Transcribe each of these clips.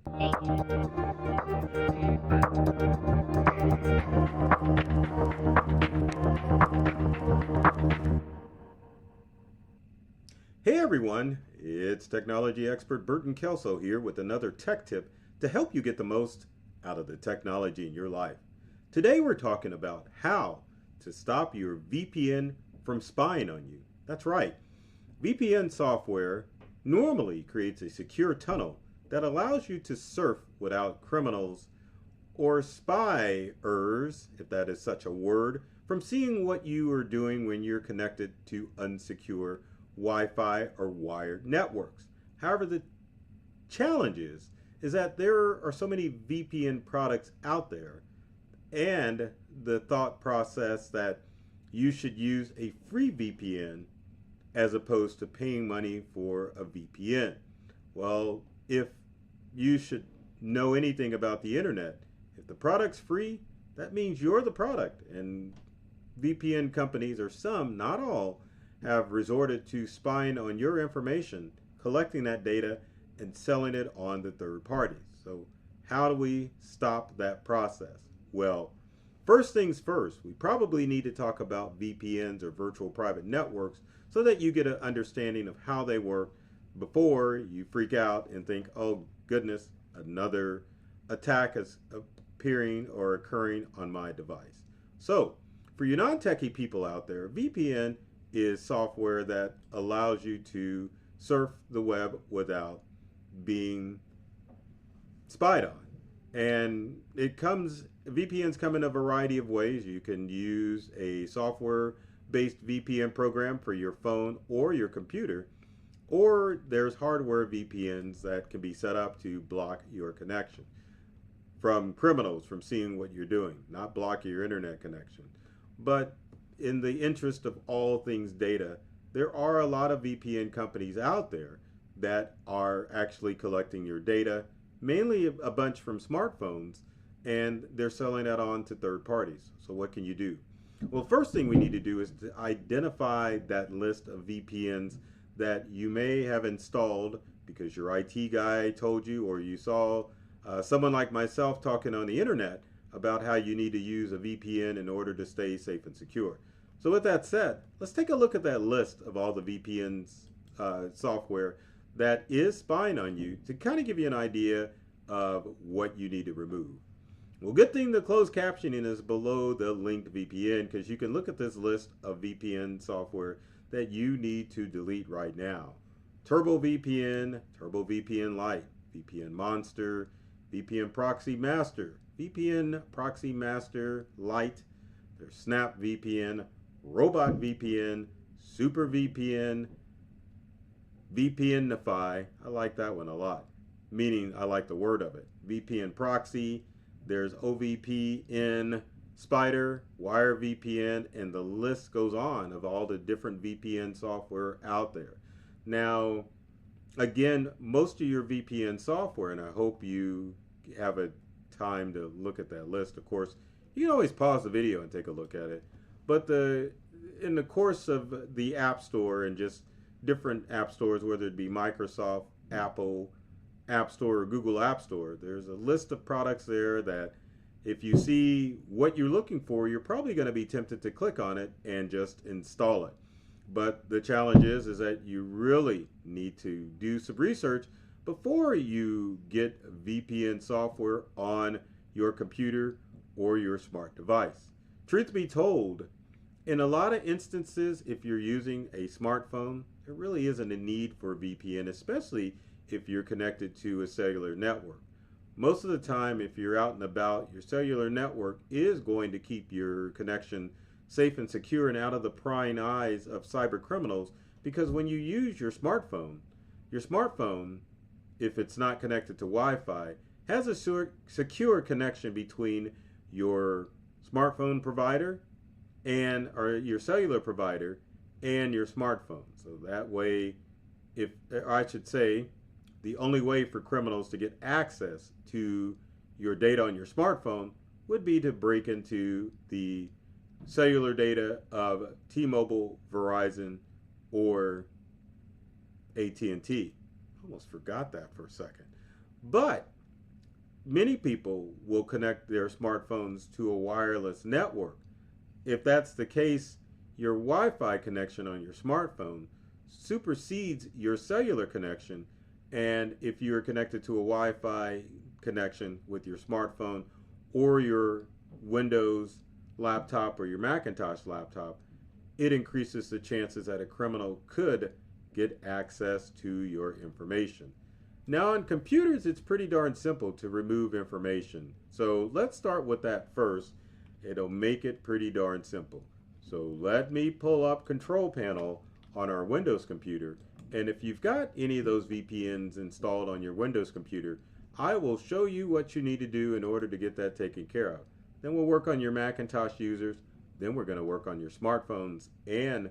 Hey everyone, it's technology expert Burton Kelso here with another tech tip to help you get the most out of the technology in your life. Today we're talking about how to stop your VPN from spying on you. That's right. VPN software normally creates a secure tunnel that allows you to surf without criminals or spyers, if that is such a word, from seeing what you are doing when you're connected to unsecure Wi-Fi or wired networks. However, the challenge is that there are so many VPN products out there, and the thought process that you should use a free VPN as opposed to paying money for a VPN. Well, if you should know anything about the internet, if the product's free, that means you're the product. And VPN companies, or some, not all, have resorted to spying on your information, collecting that data, and selling it on to third parties. So how do we stop that process? Well, first things first, we probably need to talk about VPNs or virtual private networks so that you get an understanding of how they work before you freak out and think, oh goodness, another attack is appearing or occurring on my device. So for you non-techie people out there, VPN is software that allows you to surf the web without being spied on. And VPNs come in a variety of ways. You can use a software-based VPN program for your phone or your computer, or there's hardware VPNs that can be set up to block your connection from criminals from seeing what you're doing, not block your internet connection. But in the interest of all things data, there are a lot of VPN companies out there that are actually collecting your data, mainly a bunch from smartphones, and they're selling that on to third parties. So what can you do? Well, first thing we need to do is to identify that list of VPNs that you may have installed because your IT guy told you, or you saw someone like myself talking on the internet about how you need to use a VPN in order to stay safe and secure. So with that said, let's take a look at that list of all the VPNs software that is spying on you to kind of give you an idea of what you need to remove. Well, good thing the closed captioning is below the linked VPN, because you can look at this list of VPN software that you need to delete right now. Turbo VPN, Turbo VPN Lite, VPN Monster, VPN Proxy Master, VPN Proxy Master Lite, there's Snap VPN, Robot VPN, Super VPN, VPNify. I like that one a lot, meaning I like the word of it. VPN Proxy, there's OVPN Spider, Wire VPN, and the list goes on of all the different VPN software out there. Now, again, most of your VPN software, and I hope you have a time to look at that list. Of course, you can always pause the video and take a look at it. But in the course of the App Store and just different app stores, whether it be Microsoft, Apple App Store, or Google App Store, there's a list of products there that if you see what you're looking for, you're probably going to be tempted to click on it and just install it. But the challenge is that you really need to do some research before you get VPN software on your computer or your smart device. Truth be told, in a lot of instances, if you're using a smartphone, there really isn't a need for a VPN, especially if you're connected to a cellular network. Most of the time, if you're out and about, your cellular network is going to keep your connection safe and secure and out of the prying eyes of cyber criminals, because when you use your smartphone, if it's not connected to Wi-Fi, has a secure connection between your smartphone provider or your cellular provider and your smartphone. So that way, the only way for criminals to get access to your data on your smartphone would be to break into the cellular data of T-Mobile, Verizon, or AT&T. Almost forgot that for a second. But many people will connect their smartphones to a wireless network. If that's the case, your Wi-Fi connection on your smartphone supersedes your cellular connection. And if you're connected to a Wi-Fi connection with your smartphone or your Windows laptop or your Macintosh laptop, it increases the chances that a criminal could get access to your information. Now, on computers, it's pretty darn simple to remove information. So let's start with that first. It'll make it pretty darn simple. So let me pull up Control Panel on our Windows computer. And if you've got any of those VPNs installed on your Windows computer, I will show you what you need to do in order to get that taken care of. Then we'll work on your Macintosh users. Then we're going to work on your smartphones and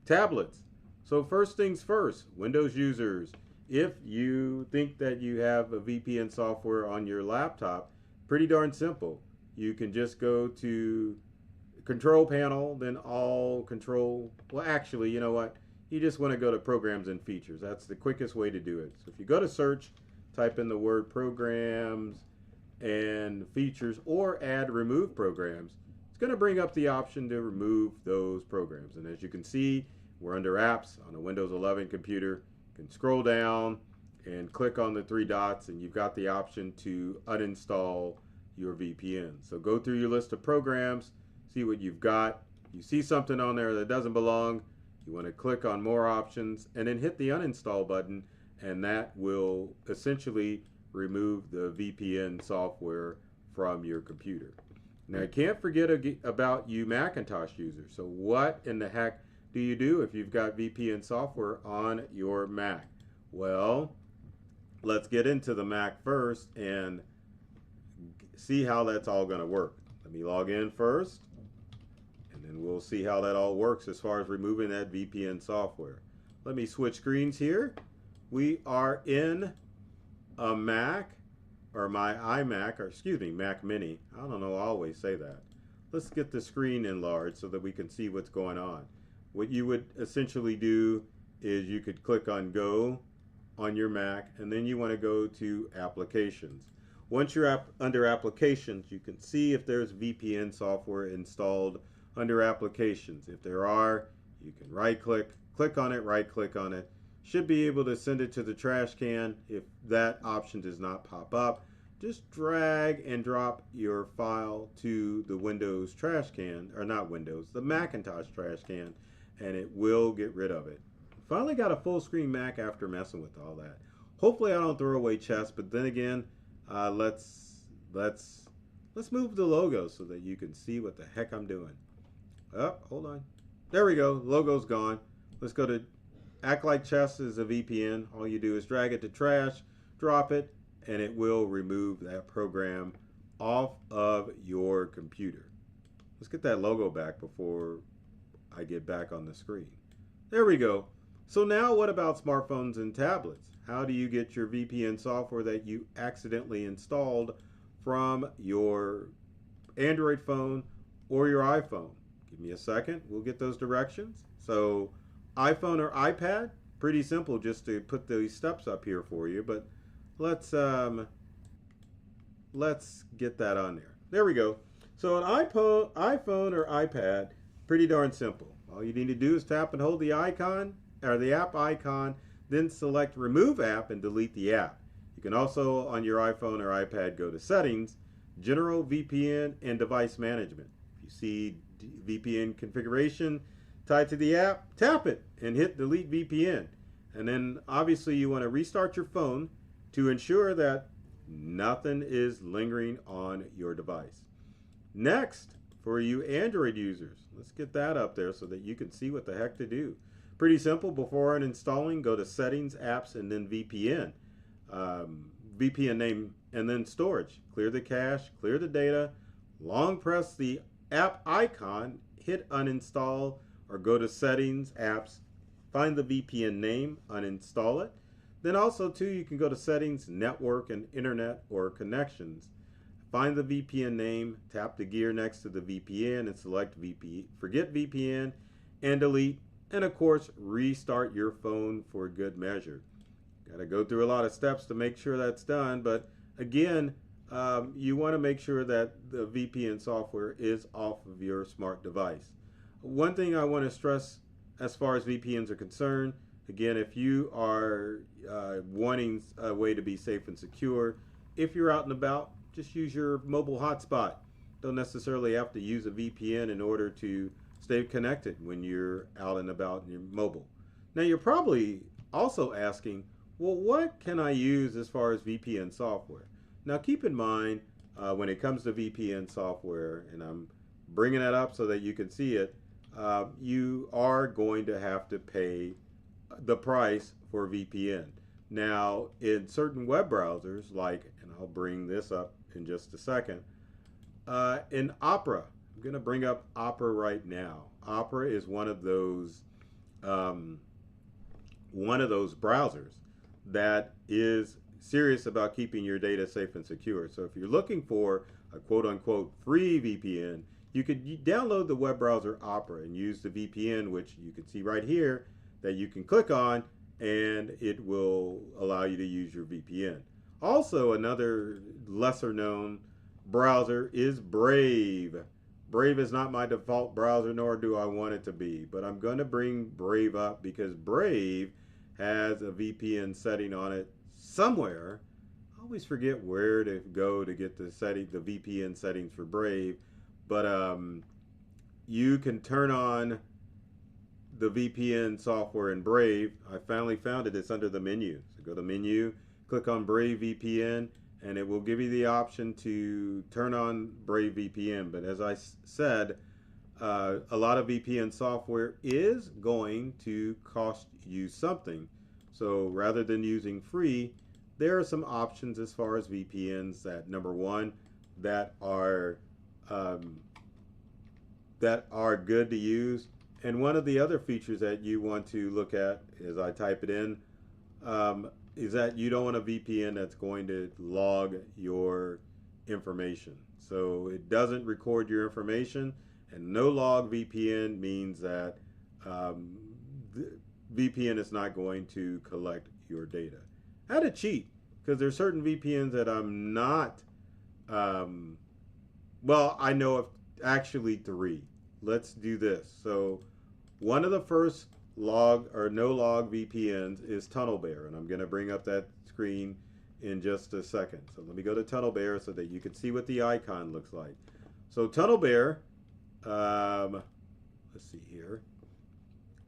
tablets. So first things first, Windows users, if you think that you have a VPN software on your laptop, pretty darn simple. You can just go to Control Panel, then all control. Well, actually, you know what? You just want to go to Programs and Features. That's the quickest way to do it. So if you go to Search, type in the word Programs and Features or add Remove Programs, it's going to bring up the option to remove those programs. And as you can see, we're under Apps on a Windows 11 computer. You can scroll down and click on the three dots, and you've got the option to uninstall your VPN. So go through your list of programs, see what you've got. You see something on there that doesn't belong, you want to click on More Options and then hit the uninstall button, and that will essentially remove the VPN software from your computer. Now, can't forget about you Macintosh users. So what in the heck do you do if you've got VPN software on your Mac? Well, let's get into the Mac first and see how that's all going to work. Let me log in first, and then we'll see how that all works as far as removing that VPN software. Let me switch screens here. We are in a Mac, or my iMac, or excuse me, Mac Mini. I don't know, I always say that. Let's get the screen enlarged so that we can see what's going on. What you would essentially do is you could click on Go on your Mac, and then you want to go to Applications. Once you're under Applications, you can see if there's VPN software installed under Applications. If there are, you can right-click, click on it, right-click on it. Should be able to send it to the trash can. If that option does not pop up, just drag and drop your file to the Windows trash can, or not Windows, the Macintosh trash can, and it will get rid of it. Finally got a full screen Mac after messing with all that. Hopefully I don't throw away chess, but then again, let's move the logo so that you can see what the heck I'm doing. Oh, hold on. There we go. Logo's gone. Let's go to Act Like Chess is a VPN. All you do is drag it to trash, drop it, and it will remove that program off of your computer. Let's get that logo back before I get back on the screen. There we go. So now what about smartphones and tablets? How do you get your VPN software that you accidentally installed from your Android phone or your iPhone? Give me a second. We'll get those directions. So iPhone or iPad, pretty simple just to put these steps up here for you, but let's get that on there. There we go. So an iPhone or iPad, pretty darn simple. All you need to do is tap and hold the icon or the app icon, then select Remove App and delete the app. You can also on your iPhone or iPad go to Settings, General VPN, and Device Management. If you see VPN configuration tied to the app, tap it and hit Delete VPN. And then obviously you want to restart your phone to ensure that nothing is lingering on your device. Next, for you Android users, let's get that up there so that you can see what the heck to do. Pretty simple. Before uninstalling, go to Settings, Apps, and then VPN. VPN name and then Storage. Clear the cache, clear the data, long press the app icon, hit uninstall, or go to Settings, Apps, find the VPN name, uninstall it. Then also too, you can go to Settings, Network, and Internet or Connections. Find the VPN name, tap the gear next to the VPN and select Forget VPN and delete. And of course, restart your phone for good measure. Got to go through a lot of steps to make sure that's done, but again, you want to make sure that the VPN software is off of your smart device. One thing I want to stress as far as VPNs are concerned, again, if you are wanting a way to be safe and secure, if you're out and about, just use your mobile hotspot. Don't necessarily have to use a VPN in order to stay connected when you're out and about in your mobile. Now you're probably also asking, well, what can I use as far as VPN software? Now keep in mind, when it comes to VPN software, and I'm bringing that up so that you can see it, you are going to have to pay the price for VPN. Now in certain web browsers, like, and I'll bring this up in just a second, in Opera, I'm going to bring up Opera right now. Opera is one of those browsers that is serious about keeping your data safe and secure. So if you're looking for a quote-unquote free VPN, you could download the web browser Opera and use the VPN, which you can see right here that you can click on, and it will allow you to use your VPN. Also, another lesser known browser is Brave. Brave is not my default browser, nor do I want it to be, but I'm going to bring Brave up because Brave has a VPN setting on it somewhere. I always forget where to go to get the VPN settings for Brave, but you can turn on the VPN software in Brave. I finally found it. It's under the menu. So go to menu, click on Brave VPN, and it will give you the option to turn on Brave VPN. But as I said, a lot of VPN software is going to cost you something. So rather than using free, there are some options as far as VPNs that, number one, that are good to use. And one of the other features that you want to look at, as I type it in, is that you don't want a VPN that's going to log your information. So it doesn't record your information, and no log VPN means that the VPN is not going to collect your data. I had to cheat because there's certain VPNs that I'm not, well, I know of actually 3. Let's do this. So one of the first log or no log VPNs is TunnelBear, and I'm going to bring up that screen in just a second. So let me go to TunnelBear so that you can see what the icon looks like. So TunnelBear, let's see here.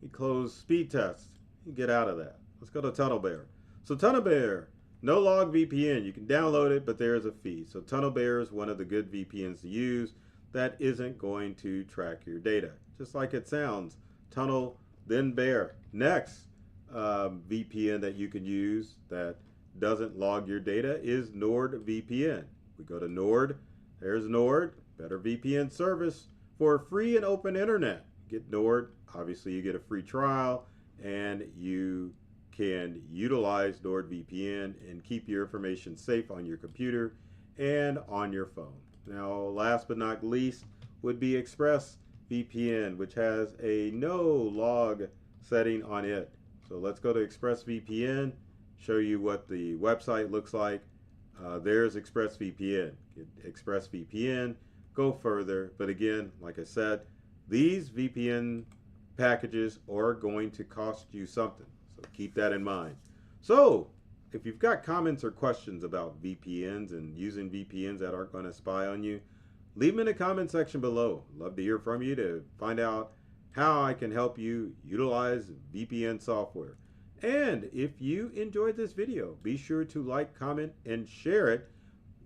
We close speed test. You get out of that. Let's go to TunnelBear. So TunnelBear, no log VPN. You can download it, but there is a fee. So TunnelBear is one of the good VPNs to use that isn't going to track your data. Just like it sounds, tunnel, then bear. Next VPN that you can use that doesn't log your data is NordVPN. We go to Nord, there's Nord, better VPN service for free and open internet. Get Nord, obviously you get a free trial, and you can utilize NordVPN and keep your information safe on your computer and on your phone. Now, last but not least would be ExpressVPN, which has a no log setting on it. So let's go to ExpressVPN, show you what the website looks like. There's ExpressVPN. Get ExpressVPN, go further. But again, like I said, these VPN packages are going to cost you something. So keep that in mind. So if you've got comments or questions about VPNs and using VPNs that aren't going to spy on you, leave them in the comment section below. Love to hear from you to find out how I can help you utilize VPN software. And if you enjoyed this video, be sure to like, comment, and share it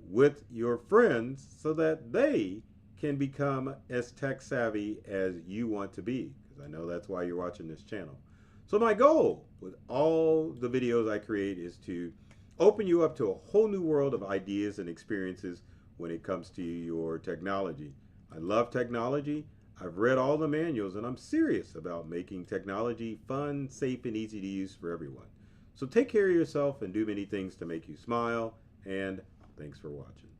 with your friends so that they can become as tech savvy as you want to be, because I know that's why you're watching this channel. So my goal with all the videos I create is to open you up to a whole new world of ideas and experiences when it comes to your technology. I love technology. I've read all the manuals, and I'm serious about making technology fun, safe, and easy to use for everyone. So take care of yourself and do many things to make you smile, and thanks for watching.